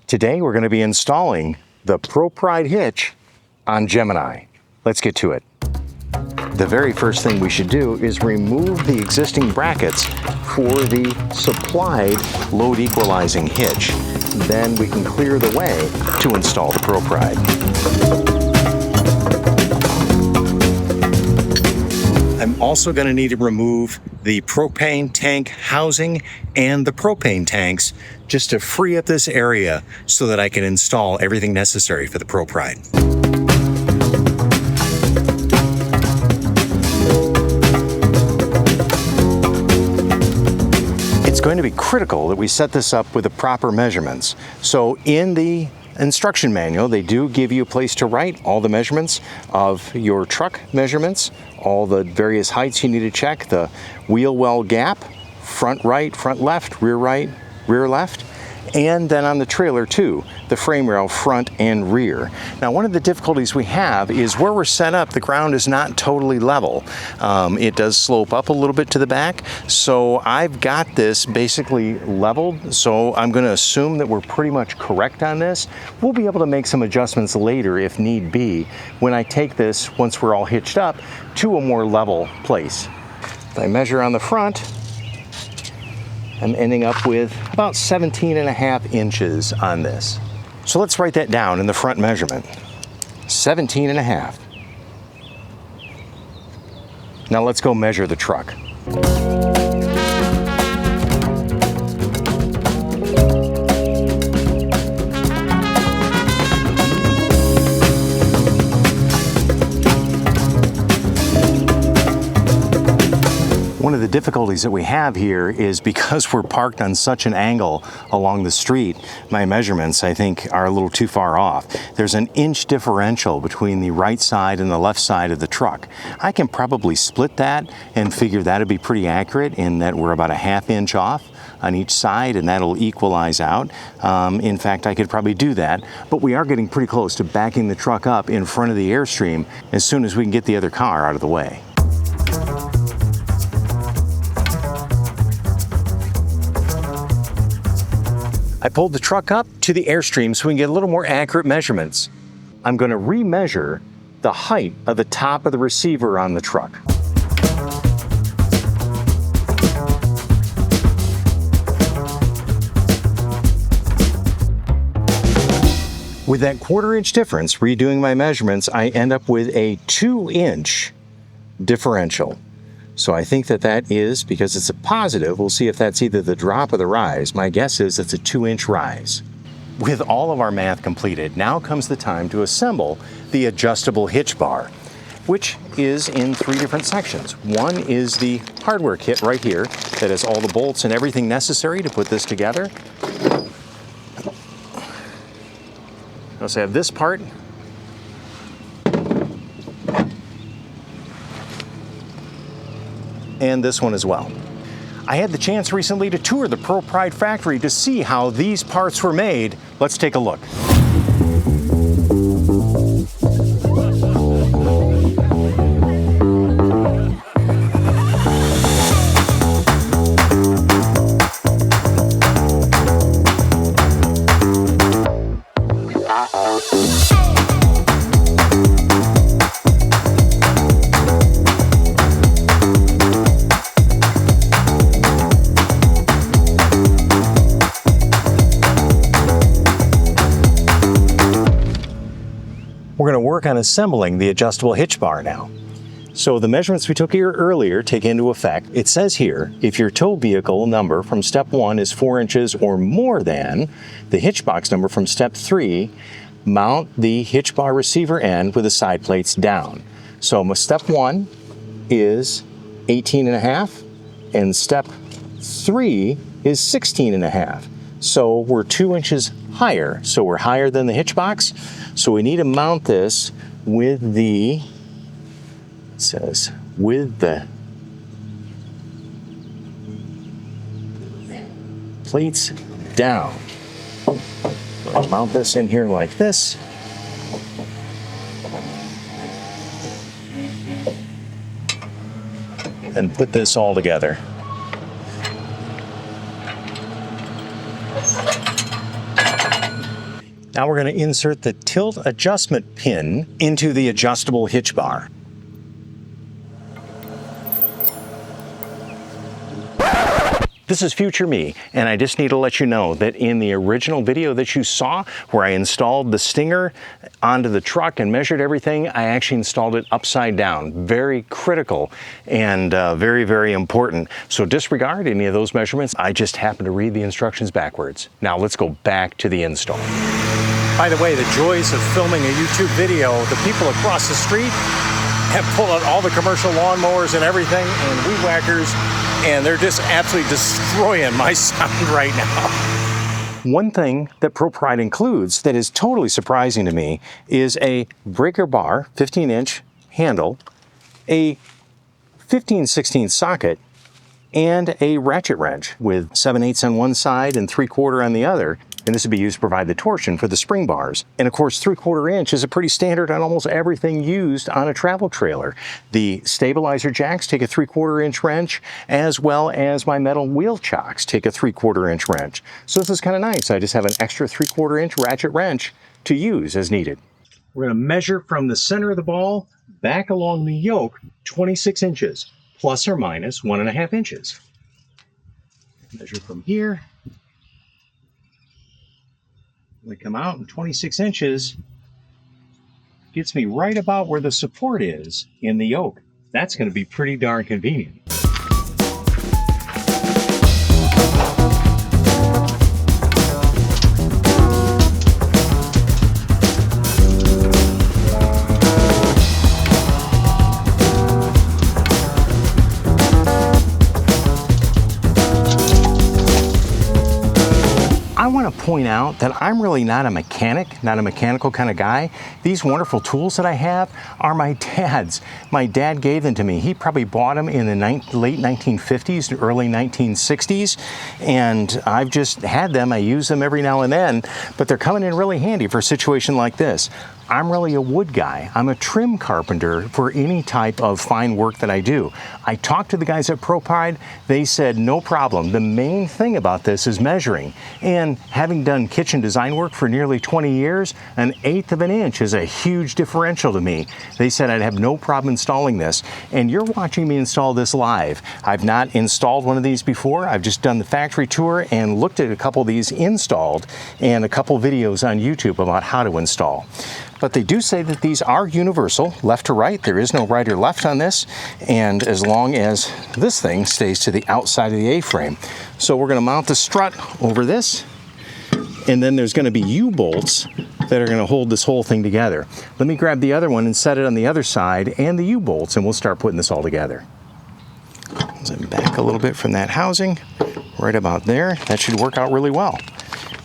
Today we're going to be installing the ProPride Hitch on Gemini. Let's get to it. The very first thing we should do is remove the existing brackets for the supplied load equalizing hitch. Then we can clear the way to install the ProPride. I'm also going to need to remove the propane tank housing and the propane tanks just to free up this area so that I can install everything necessary for the ProPride. It's going to be critical that we set this up with the proper measurements. So in the instruction manual, they do give you a place to write all the measurements of your truck measurements, all the various heights you need to check, the wheel well gap, front right, front left, rear right, rear left, and then on the trailer too, the frame rail front and rear. Now, one of the difficulties we have is where we're set up, the ground is not totally level. It does slope up a little bit to the back, so I've got this basically leveled, so I'm going to assume that we're pretty much correct on this. We'll be able to make some adjustments later if need be when I take this, once we're all hitched up, to a more level place. If I measure on the front, I'm ending up with about 17.5 inches on this. So let's write that down in the front measurement. 17.5. Now let's go measure the truck. One of the difficulties that we have here is because we're parked on such an angle along the street, my measurements, I think, are a little too far off. There's an inch differential between the right side and the left side of the truck. I can probably split that and figure that'd be pretty accurate in that we're about a ½ inch off on each side, and that'll equalize out. In fact, I could probably do that, but we are getting pretty close to backing the truck up in front of the Airstream as soon as we can get the other car out of the way. I pulled the truck up to the Airstream so we can get a little more accurate measurements. I'm going to re-measure the height of the top of the receiver on the truck. With that 1/4 inch difference, redoing my measurements, I end up with a 2-inch differential. So I think that that is, because it's a positive, we'll see if that's either the drop or the rise. My guess is it's a 2-inch rise. With all of our math completed, now comes the time to assemble the adjustable hitch bar, which is in 3 different sections. One is the hardware kit right here that has all the bolts and everything necessary to put this together. I also have this part. And this one as well. I had the chance recently to tour the ProPride factory to see how these parts were made. Let's take a look. We're going to work on assembling the adjustable hitch bar now. So the measurements we took here earlier take into effect. It says here, if your tow vehicle number from step 1 is 4 inches or more than the hitch box number from step 3, mount the hitch bar receiver end with the side plates down. So my step 1 is 18.5 and step 3 is 16.5. So we're 2 inches higher. So we're higher than the hitch box. So we need to mount this with the, it says, with the plates down. So I'll mount this in here like this. And put this all together. Now we're going to insert the tilt adjustment pin into the adjustable hitch bar. This is future me, and I just need to let you know that in the original video that you saw where I installed the stinger onto the truck and measured everything, I actually installed it upside down. Very critical and very, very important. So disregard any of those measurements. I just happened to read the instructions backwards. Now let's go back to the install. By the way, the joys of filming a YouTube video, the people across the street have pulled out all the commercial lawnmowers and everything and weed whackers, and they're just absolutely destroying my sound right now. One thing that ProPride includes that is totally surprising to me is a breaker bar, 15-inch handle, a 15/16 socket, and a ratchet wrench with 7/8 on one side and 3/4 on the other. And this would be used to provide the torsion for the spring bars. And of course, 3/4 inch is a pretty standard on almost everything used on a travel trailer. The stabilizer jacks take a 3/4 inch wrench, as well as my metal wheel chocks take a 3/4 inch wrench. So this is kind of nice. I just have an extra 3/4 inch ratchet wrench to use as needed. We're going to measure from the center of the ball back along the yoke 26 inches, plus or minus 1.5 inches. Measure from here. They come out, and 26 inches gets me right about where the support is in the yoke. That's going to be pretty darn convenient. I want to point out that I'm really not a mechanic, not a mechanical kind of guy. These wonderful tools that I have are my dad's. My dad gave them to me. He probably bought them in the late 1950s, early 1960s, and I've just had them. I use them every now and then, but they're coming in really handy for a situation like this. I'm really a wood guy. I'm a trim carpenter for any type of fine work that I do. I talked to the guys at ProPride. They said, no problem. The main thing about this is measuring. And having done kitchen design work for nearly 20 years, 1/8 of an inch is a huge differential to me. They said I'd have no problem installing this. And you're watching me install this live. I've not installed one of these before. I've just done the factory tour and looked at a couple of these installed and a couple videos on YouTube about how to install. But they do say that these are universal, left to right. There is no right or left on this, and as long as this thing stays to the outside of the A-frame. So we're going to mount the strut over this, and then there's going to be U-bolts that are going to hold this whole thing together. Let me grab the other one and set it on the other side and the U-bolts, and we'll start putting this all together. Zip back a little bit from that housing, right about there. That should work out really well.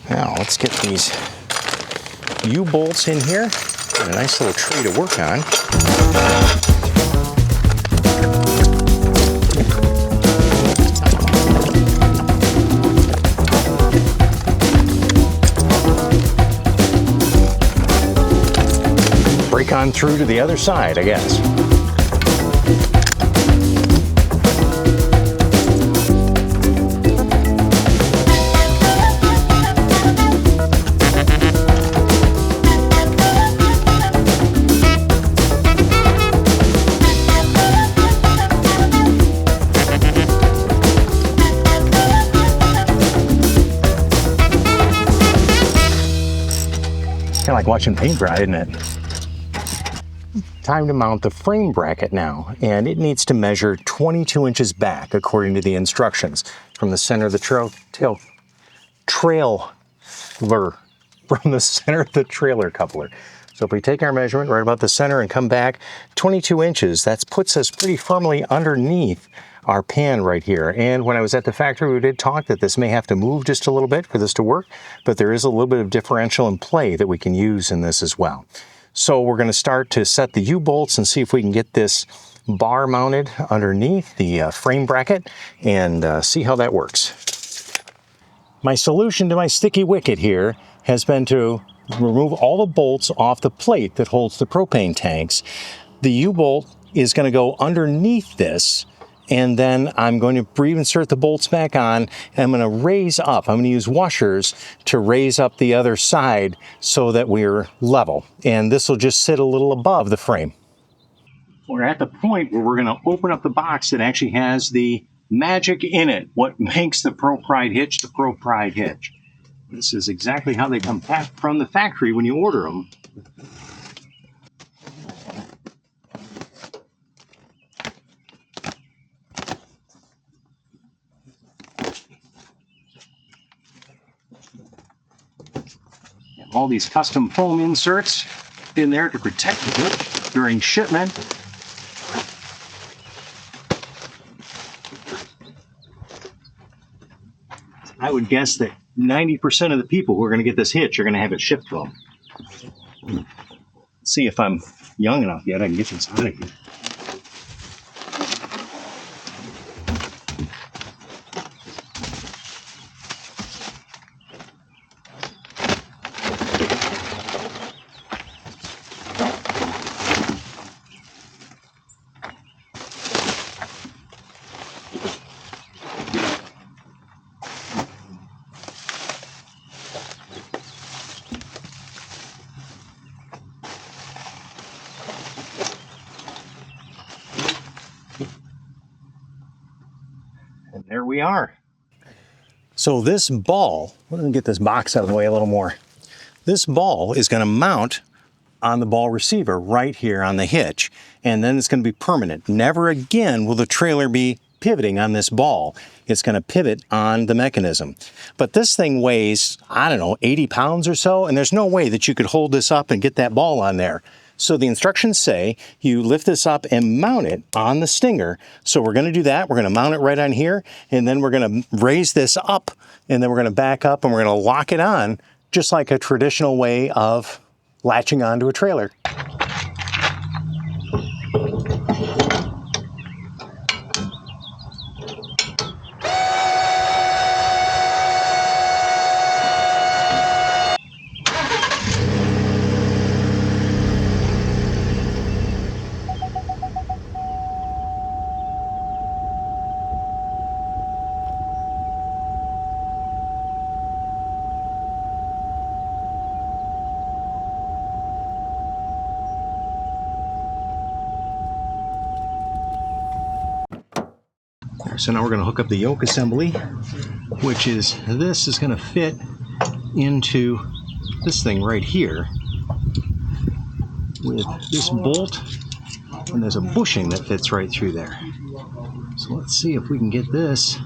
Now let's get these U-bolts in here, and a nice little tray to work on. Break on through to the other side, I guess. Kind of like watching paint dry, isn't it? Time to mount the frame bracket now, and it needs to measure 22 inches back according to the instructions from the center of the trailer, from the center of the trailer coupler. So if we take our measurement right about the center and come back 22 inches, that puts us pretty firmly underneath our pan right here. And when I was at the factory, we did talk that this may have to move just a little bit for this to work, but there is a little bit of differential in play that we can use in this as well. So we're going to start to set the U-bolts and see if we can get this bar mounted underneath the frame bracket and see how that works. My solution to my sticky wicket here has been to remove all the bolts off the plate that holds the propane tanks. The U-bolt is going to go underneath this, and then I'm going to reinsert the bolts back on, and I'm going to raise up. I'm going to use washers to raise up the other side so that we're level. And this will just sit a little above the frame. We're at the point where we're going to open up the box that actually has the magic in it, what makes the ProPride Hitch the ProPride Hitch. This is exactly how they come packed from the factory when you order them. All these custom foam inserts in there to protect the hitch during shipment. I would guess that 90% of the people who are going to get this hitch are going to have it shipped to them. Let's see if I'm young enough yet. I can get this out of here. And there we are. So this ball, let me get this box out of the way a little more. This ball is going to mount on the ball receiver right here on the hitch, and then it's going to be permanent. Never again will the trailer be pivoting on this ball. It's going to pivot on the mechanism. But this thing weighs, I don't know, 80 pounds or so, and there's no way that you could hold this up and get that ball on there. So the instructions say you lift this up and mount it on the stinger. So we're going to do that. We're going to mount it right on here, and then we're going to raise this up, and then we're going to back up, and we're going to lock it on just like a traditional way of latching onto a trailer. So now we're going to hook up the yoke assembly, which is, this is going to fit into this thing right here with this bolt, and there's a bushing that fits right through there. So let's see if we can get this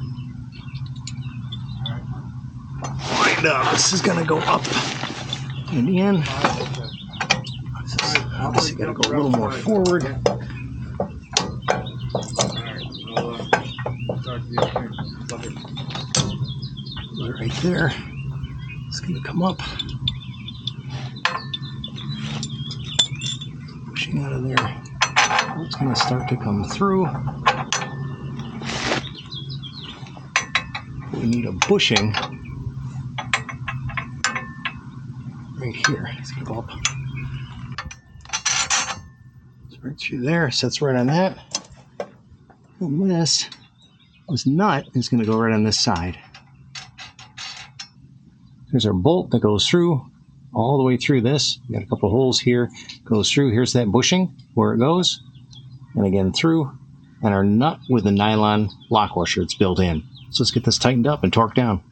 lined up. This is going to go up and in. Obviously got to go a little more forward. Right there. It's going to come up. Pushing out of there. It's going to start to come through. We need a bushing right here. It's going to go up. It's right through there. Sets right on that. And this nut is going to go right on this side. There's our bolt that goes through all the way through this. We got a couple holes here. Goes through. Here's that bushing where it goes, and again through. And our nut with the nylon lock washer it's built in. So let's get this tightened up and torqued down.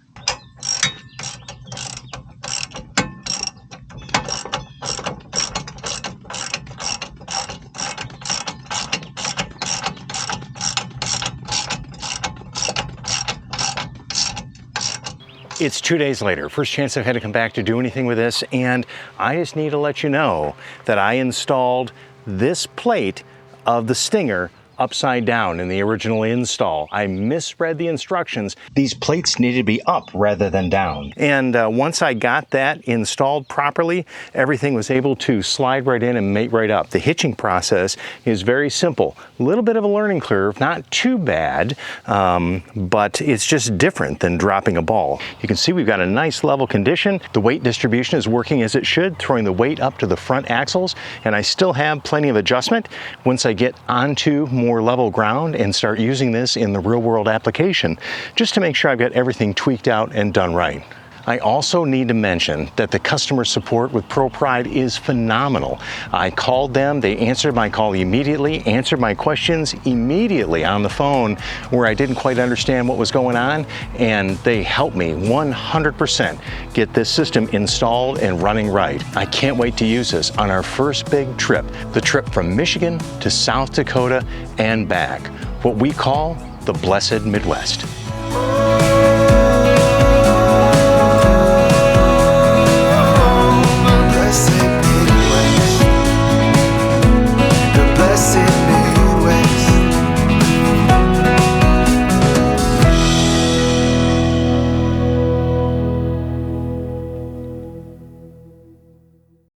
It's 2 days later, first chance I've had to come back to do anything with this, and I just need to let you know that I installed this plate of the stinger upside down in the original install. I misread the instructions. These plates needed to be up rather than down. And once I got that installed properly, everything was able to slide right in and mate right up. The hitching process is very simple. A little bit of a learning curve, not too bad, but it's just different than dropping a ball. You can see we've got a nice level condition. The weight distribution is working as it should, throwing the weight up to the front axles, and I still have plenty of adjustment once I get onto more more level ground and start using this in the real world application, just to make sure I've got everything tweaked out and done right. I also need to mention that the customer support with ProPride is phenomenal. I called them, they answered my call immediately, answered my questions immediately on the phone where I didn't quite understand what was going on, and they helped me 100% get this system installed and running right. I can't wait to use this on our first big trip, the trip from Michigan to South Dakota and back, what we call the Blessed Midwest.